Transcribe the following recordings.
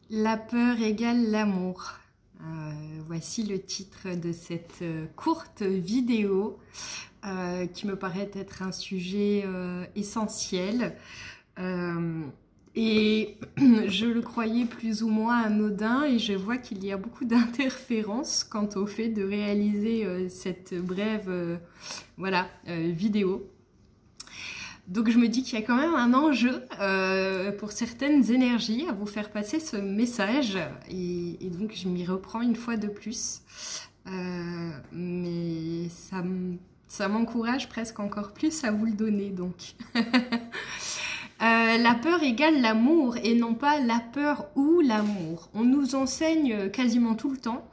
La peur égale l'amour. Voici le titre de cette courte vidéo qui me paraît être un sujet essentiel. Et je le croyais plus ou moins anodin et je vois qu'il y a beaucoup d'interférences quant au fait de réaliser cette brève vidéo. Donc je me dis qu'il y a quand même un enjeu pour certaines énergies à vous faire passer ce message et donc je m'y reprends une fois de plus. Mais ça m'encourage presque encore plus à vous le donner donc. La peur égale l'amour et non pas la peur ou l'amour. On nous enseigne quasiment tout le temps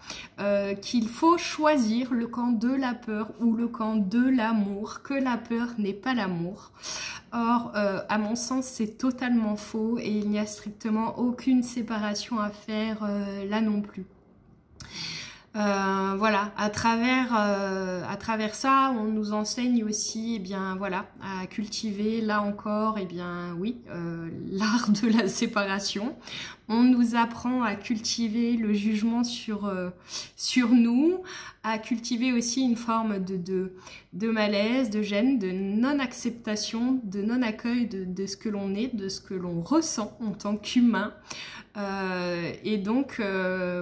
qu'il faut choisir le camp de la peur ou le camp de l'amour, que la peur n'est pas l'amour. Or, à mon sens, c'est totalement faux et il n'y a strictement aucune séparation à faire là non plus. Voilà, à travers ça, on nous enseigne aussi, eh bien voilà, à cultiver là encore, eh bien oui, l'art de la séparation. On nous apprend à cultiver le jugement sur nous, à cultiver aussi une forme de malaise, de gêne, de non-acceptation, de non-accueil de ce que l'on est, de ce que l'on ressent en tant qu'humain. Et donc,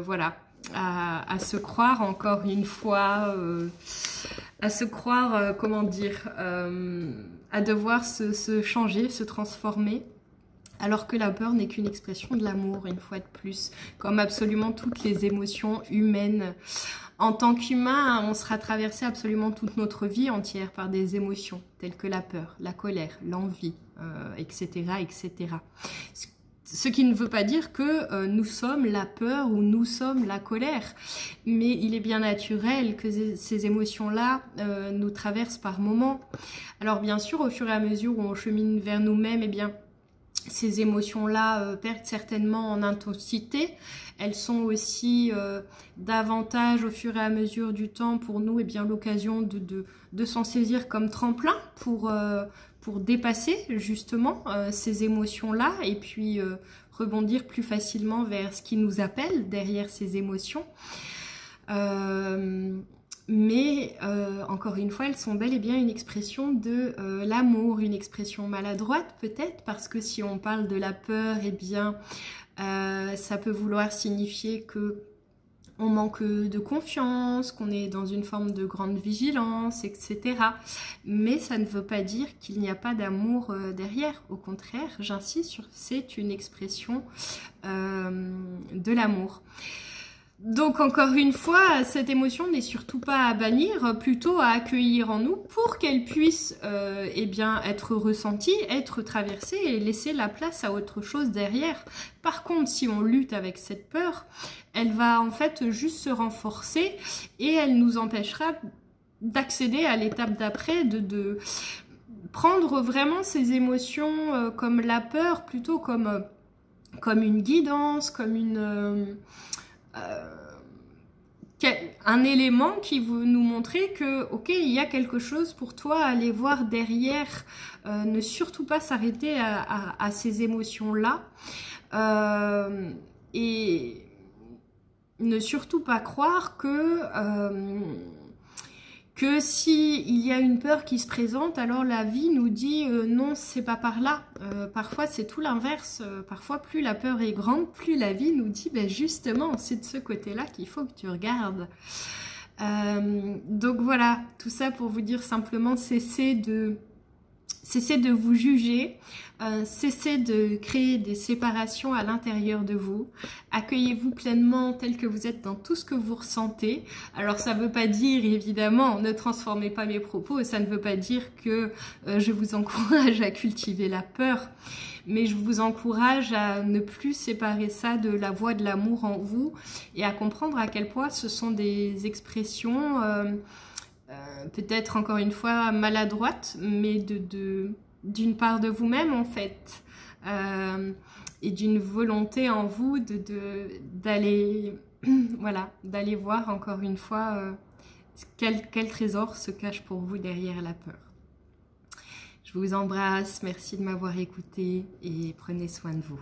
voilà. À se croire encore une fois, à se croire, comment dire, à devoir se changer, se transformer, alors que la peur n'est qu'une expression de l'amour, une fois de plus, comme absolument toutes les émotions humaines. En tant qu'humain, on sera traversé absolument toute notre vie entière par des émotions, telles que la peur, la colère, l'envie, etc., etc. Ce qui ne veut pas dire que nous sommes la peur ou nous sommes la colère, mais il est bien naturel que ces émotions-là nous traversent par moments. Alors bien sûr, au fur et à mesure où on chemine vers nous-mêmes, eh bien, ces émotions-là perdent certainement en intensité. Elles sont aussi davantage au fur et à mesure du temps pour nous eh bien l'occasion de s'en saisir comme tremplin pour dépasser justement ces émotions-là et puis rebondir plus facilement vers ce qui nous appelle derrière ces émotions. Mais encore une fois, elles sont bel et bien une expression de l'amour, une expression maladroite peut-être, parce que si on parle de la peur, eh bien, ça peut vouloir signifier que on manque de confiance, qu'on est dans une forme de grande vigilance, etc. Mais ça ne veut pas dire qu'il n'y a pas d'amour derrière. Au contraire, j'insiste sur c'est une expression de l'amour. Donc encore une fois, cette émotion n'est surtout pas à bannir, plutôt à accueillir en nous pour qu'elle puisse eh bien, être ressentie, être traversée et laisser la place à autre chose derrière. Par contre, si on lutte avec cette peur, elle va en fait juste se renforcer et elle nous empêchera d'accéder à l'étape d'après, de prendre vraiment ces émotions comme la peur, plutôt comme une guidance, comme un élément qui veut nous montrer que, ok, il y a quelque chose pour toi à aller voir derrière, ne surtout pas s'arrêter à ces émotions-là, et ne surtout pas croire que si il y a une peur qui se présente, alors la vie nous dit non, c'est pas par là. Parfois c'est tout l'inverse. Parfois plus la peur est grande, plus la vie nous dit ben justement c'est de ce côté-là qu'il faut que tu regardes. Donc voilà, tout ça pour vous dire simplement cessez de vous juger, cessez de créer des séparations à l'intérieur de vous, accueillez-vous pleinement tel que vous êtes dans tout ce que vous ressentez. Alors ça ne veut pas dire évidemment, ne transformez pas mes propos, ça ne veut pas dire que je vous encourage à cultiver la peur, mais je vous encourage à ne plus séparer ça de la voix de l'amour en vous et à comprendre à quel point ce sont des expressions peut-être encore une fois maladroite, mais d'une part de vous-même en fait, et d'une volonté en vous d'aller voilà, d'aller voir encore une fois quel trésor se cache pour vous derrière la peur. Je vous embrasse, merci de m'avoir écouté et prenez soin de vous.